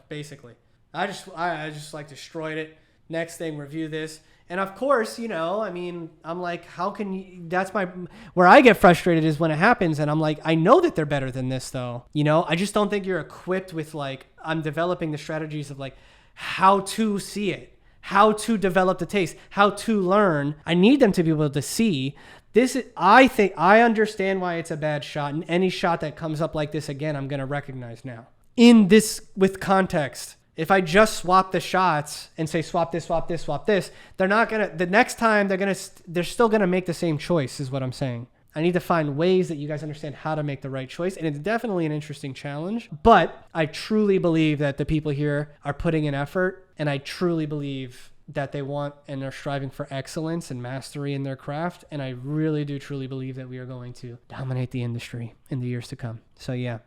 basically. I just destroyed it. Next thing, review this. And of course, I'm like, how can you, where I get frustrated is when it happens and I'm like, I know that they're better than this though. I just don't think you're equipped with I'm developing the strategies of how to see it, how to develop the taste, how to learn. I need them to be able to see this. I think I understand why it's a bad shot, and any shot that comes up like this again, I'm going to recognize now in this with context. If I just swap the shots and say, swap this, they're not going to, the next time they're still going to make the same choice is what I'm saying. I need to find ways that you guys understand how to make the right choice. And it's definitely an interesting challenge, but I truly believe that the people here are putting in effort. And I truly believe that they want and are striving for excellence and mastery in their craft. And I really do truly believe that we are going to dominate the industry in the years to come. So yeah,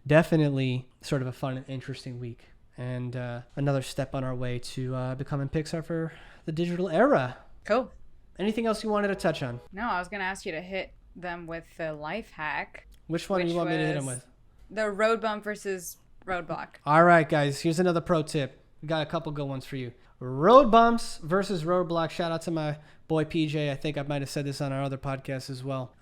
definitely sort of a fun and interesting week. And another step on our way to becoming Pixar for the digital era. Cool. Anything else you wanted to touch on? No, I was going to ask you to hit them with the life hack. Which one do you want me to hit them with? The road bump versus roadblock. All right, guys. Here's another pro tip. We got a couple good ones for you. Road bumps versus roadblock. Shout out to my boy PJ. I think I might have said this on our other podcast as well.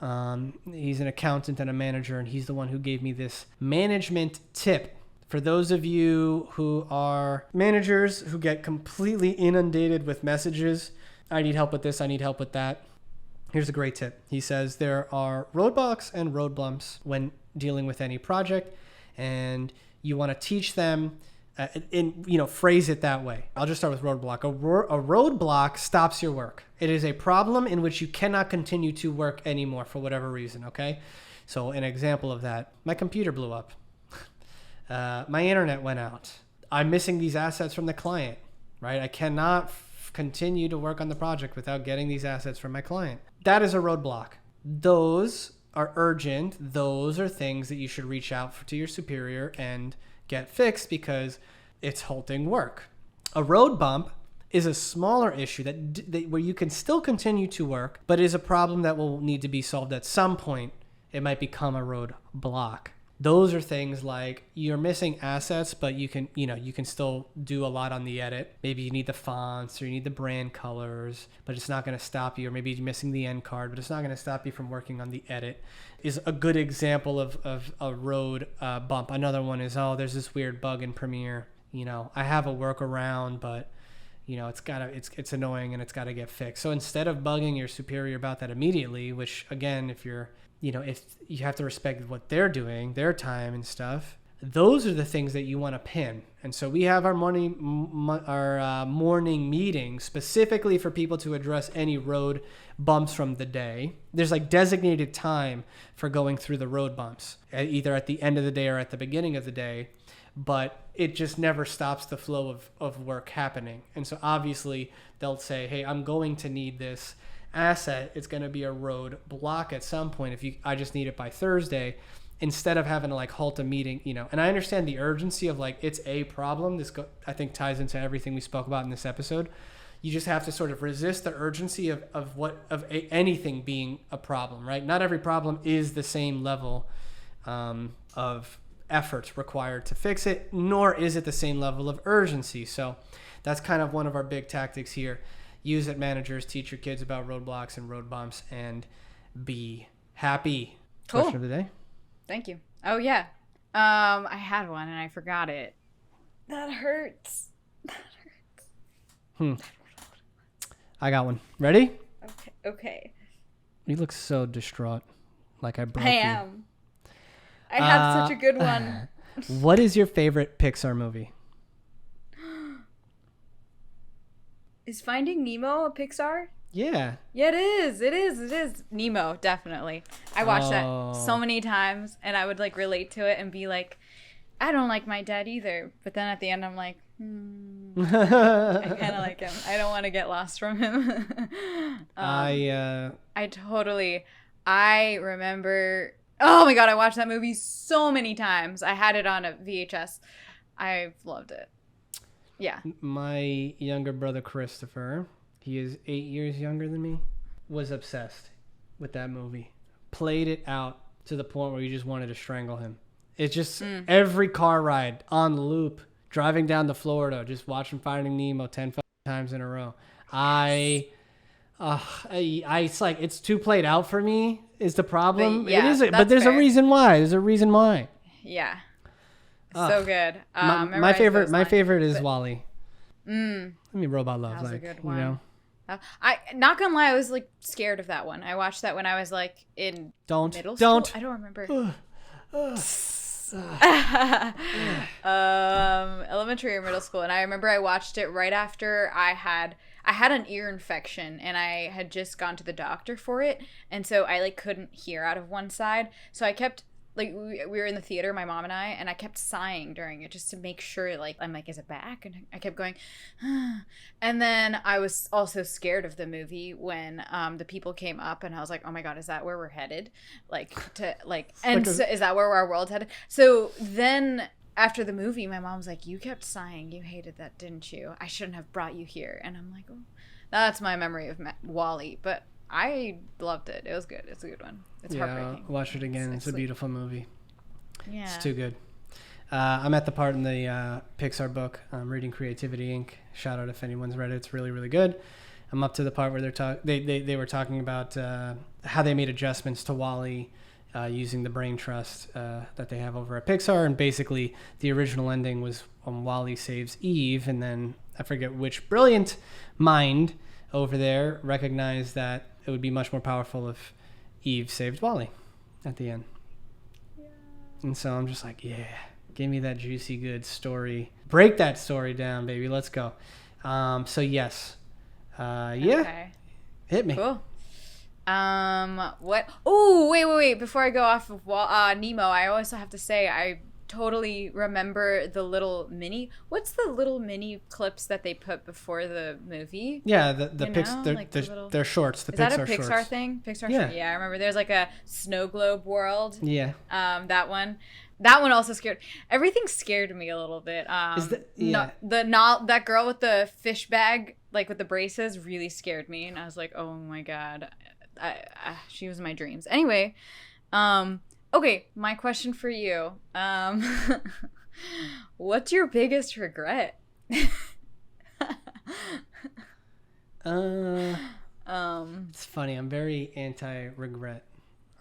He's an accountant and a manager, and he's the one who gave me this management tip. For those of you who are managers who get completely inundated with messages, I need help with this, I need help with that. Here's a great tip. He says there are roadblocks and road bumps when dealing with any project, and you want to teach them phrase it that way. I'll just start with roadblock. A roadblock stops your work. It is a problem in which you cannot continue to work anymore for whatever reason, okay? So an example of that, my computer blew up. My internet went out. I'm missing these assets from the client, right? I cannot continue to work on the project without getting these assets from my client. That is a roadblock. Those are urgent. Those are things that you should reach out to your superior and get fixed because it's halting work. A road bump is a smaller issue that where you can still continue to work, but is a problem that will need to be solved at some point it might become a roadblock. Those are things like you're missing assets, but you can still do a lot on the edit. Maybe you need the fonts or you need the brand colors, but it's not going to stop you. Or maybe you're missing the end card, but it's not going to stop you from working on the edit. Is a good example of a road bump. Another one is, there's this weird bug in Premiere. I have a workaround, but it's annoying and it's got to get fixed. So instead of bugging your superior about that immediately, which again, if you're if you have to respect what they're doing, their time and stuff, those are the things that you want to pin. And so we have our morning meeting specifically for people to address any road bumps from the day. There's like designated time for going through the road bumps, either at the end of the day or at the beginning of the day, but it just never stops the flow of work happening. And so obviously they'll say, hey, I'm going to need this asset. It's going to be a road block at some point. I just need it by Thursday, instead of having to like halt a meeting, and I understand the urgency of like, it's a problem. This I think ties into everything we spoke about in this episode. You just have to sort of resist the urgency of anything being a problem, right? Not every problem is the same level of effort required to fix it, nor is it the same level of urgency. So that's kind of one of our big tactics here. Use it, managers. Teach your kids about roadblocks and road bumps, and be happy. Cool. Question of the day. Thank you. Oh yeah, I had one and I forgot it. That hurts. I got one. Ready? Okay. You look so distraught. Like I broke you. I am. I had such a good one. What is your favorite Pixar movie? Is Finding Nemo a Pixar? Yeah. Yeah, it is. Nemo, definitely. I watched that so many times, and I would like relate to it and be like, I don't like my dad either. But then at the end, I'm like, I kind of like him. I don't want to get lost from him. I remember, oh my God, I watched that movie so many times. I had it on a VHS. I loved it. Yeah. My younger brother, Christopher, he is 8 years younger than me, was obsessed with that movie. Played it out to the point where you just wanted to strangle him. It's just every car ride on loop, driving down to Florida, just watching Finding Nemo 10 times in a row. It's like, it's too played out for me is the problem. But, yeah, it is, but there's fair. There's a reason why. Yeah. So good. My favorite is WALL-E. I mean, Robot Love. That was a good one. I not gonna lie, I was like scared of that one. I watched that when I was like in middle school. I don't remember. Elementary or middle school, and I remember I watched it right after I had an ear infection, and I had just gone to the doctor for it, and so I like couldn't hear out of one side, so I kept like we were in the theater, my mom and I kept sighing during it just to make sure, like, I'm like, is it back? And I kept going, and then I was also scared of the movie when the people came up, and I was like, oh my God, is that where we're headed? Like, to like, and so, is that where our world's headed? So then after the movie, my mom was like, you kept sighing, you hated that, didn't you? I shouldn't have brought you here. And I'm like, oh, that's my memory of WALL-E, but I loved it. It was good. It's a good one. It's heartbreaking. Watch it again. It's a beautiful movie. Yeah. It's too good. I'm at the part in the Pixar book, reading Creativity Inc. Shout out if anyone's read it. It's really, really good. I'm up to the part where they were talking about how they made adjustments to WALL-E using the brain trust that they have over at Pixar. And basically, the original ending was when WALL-E saves Eve, and then I forget which brilliant mind over there recognized that it would be much more powerful if Eve saved WALL-E at the end. Yeah. And so I'm just like, yeah, give me that juicy, good story. Break that story down, baby. Let's go. So yes. Okay. Hit me. Cool. What? Oh, wait. Before I go off of Nemo, I also have to say I totally remember the little mini. What's the little mini clips that they put before the movie? Yeah, they're shorts. The Pixar shorts. Is that a Pixar thing? Pixar. Yeah. Yeah, I remember. There's like a snow globe world. Yeah. That one. That one also scared. Everything scared me a little bit. That girl with the fish bag, like with the braces, really scared me, and I was like, oh my God, she was in my dreams. Anyway. Okay, my question for you. What's your biggest regret? It's funny. I'm very anti-regret.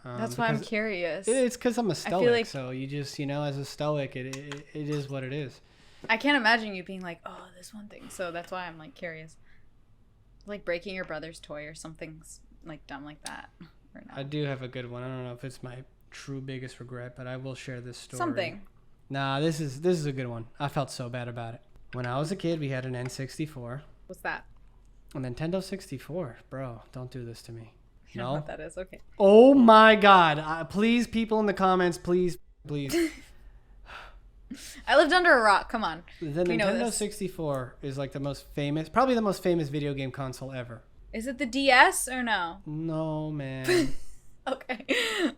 That's why I'm curious. It's because I'm a stoic, like, so you just, as a stoic, it is what it is. I can't imagine you being like, oh, this one thing. So that's why I'm like curious. Like breaking your brother's toy or something like dumb like that. Or no? I do have a good one. I don't know if it's my true biggest regret, but I will share this story. Something. Nah, this is a good one. I felt so bad about it. When I was a kid, we had an N64. What's that? A Nintendo 64. Bro, don't do this to me. You know what that is? Okay. Oh my God. Please, people in the comments, please. I lived under a rock. Come on. The Nintendo 64 is like probably the most famous video game console ever. Is it the DS or no? No, man. Okay.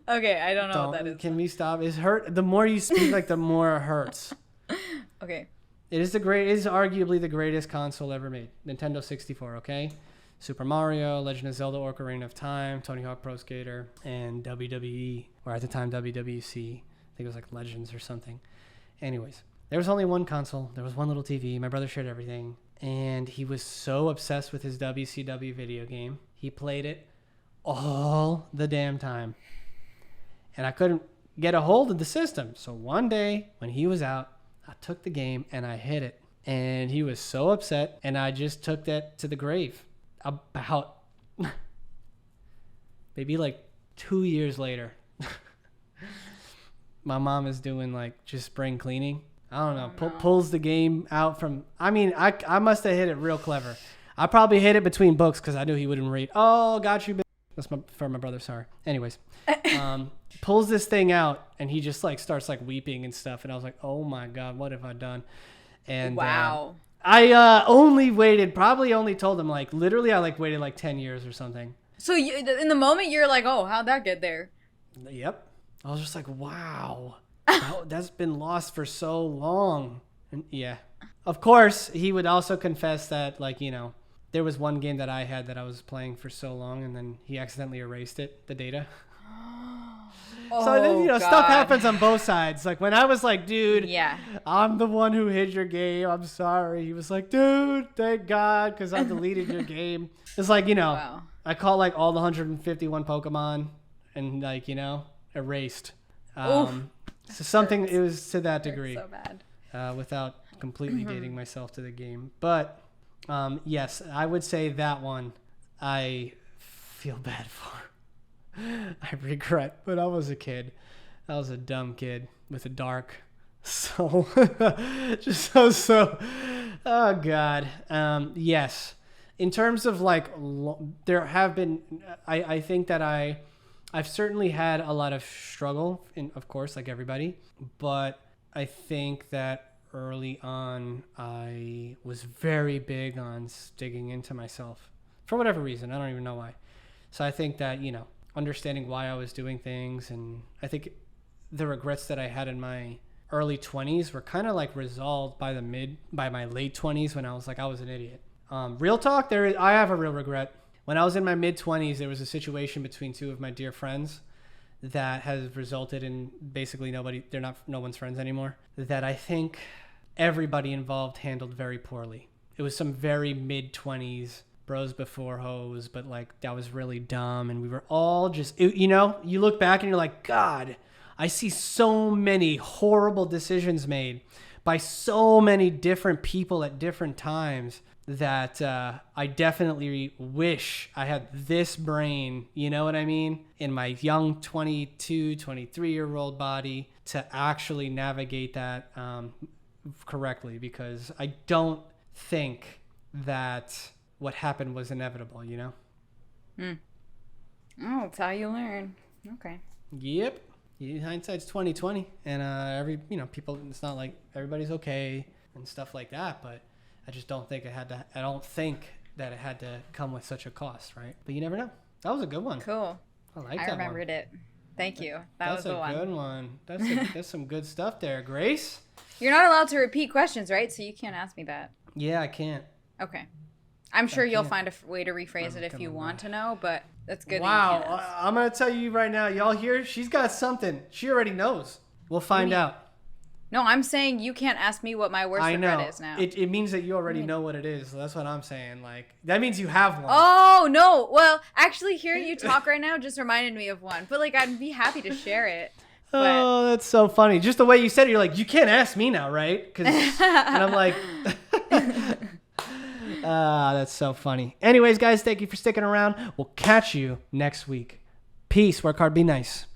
I don't know what that is. Can we stop? It's hurt. The more you speak, like the more it hurts. Okay. It is arguably the greatest console ever made. Nintendo 64, okay? Super Mario, Legend of Zelda, Ocarina of Time, Tony Hawk Pro Skater, and WWE, or at the time WWC. I think it was like Legends or something. Anyways, there was only one console. There was one little TV. My brother shared everything. And he was so obsessed with his WCW video game. He played it all the damn time. And I couldn't get a hold of the system. So one day when he was out, I took the game and I hit it. And he was so upset. And I just took that to the grave. About maybe like 2 years later. My mom is doing like just spring cleaning. I don't know. Pulls the game out from... I mean, I must have hit it real clever. I probably hit it between books because I knew he wouldn't read. Oh, got you. That's for my brother. Sorry. Anyways. Pulls this thing out and he just like starts like weeping and stuff. And I was like, oh my God, what have I done? And wow. I probably only told him like literally I like waited like 10 years or something. So in the moment you're like, oh, how'd that get there? Yep. I was just like, wow, that's been lost for so long. And yeah. Of course, he would also confess that, like, there was one game that I had that I was playing for so long, and then he accidentally erased it, the data. So, stuff happens on both sides. Like, when I was like, dude, yeah, I'm the one who hid your game. I'm sorry. He was like, dude, thank God, because I deleted your game. It's like, wow. I caught, like, all the 151 Pokemon and, like, erased. So something, it was to that degree. So bad. Without completely dating myself to the game. But, yes, I would say that one I feel bad for. I regret, but I was a kid. I was a dumb kid with a dark soul. Just so, oh God. Yes. In terms of like, there have been, I think that I've certainly had a lot of struggle, of course, like everybody, but I think that early on I was very big on digging into myself for whatever reason. I don't even know why. So I think that, understanding why I was doing things, and I think the regrets that I had in my early 20s were kind of like resolved by my late 20s when I was like, I was an idiot. Real talk, I have a real regret. When I was in my mid 20s, there was a situation between two of my dear friends that has resulted in basically no one's friends anymore, that I think everybody involved handled very poorly. It was some very mid 20s bros before hoes, but like that was really dumb, and we were all just, you look back and you're like, God, I see so many horrible decisions made by so many different people at different times that I definitely wish I had this brain, you know what I mean, in my young 22, 23-year-old body to actually navigate that correctly, because I don't think that what happened was inevitable, Oh, that's how you learn. Okay. Yep. Hindsight's 20/20, and people, it's not like everybody's okay and stuff like that, but I just don't think I don't think that it had to come with such a cost, right? But you never know. That was a good one. Cool. I remembered it. Thank you. That was the one. That's a good one. That's some good stuff there, Grace. You're not allowed to repeat questions, right? So you can't ask me that. Yeah, I can't. Okay. I'm sure you'll find a way to rephrase it if you want to know, but That's good. Wow. I'm going to tell you right now, y'all hear? She's got something. She already knows. We'll find out. No, I'm saying you can't ask me what my worst regret is now. It means that you already know what it is. So that's what I'm saying. Like, that means you have one. Oh, no. Well, actually, hearing you talk right now just reminded me of one. But, like, I'd be happy to share it. But... Oh, that's so funny. Just the way you said it, you're like, you can't ask me now, right? And I'm like... that's so funny. Anyways, guys, thank you for sticking around. We'll catch you next week. Peace. Work hard. Be nice.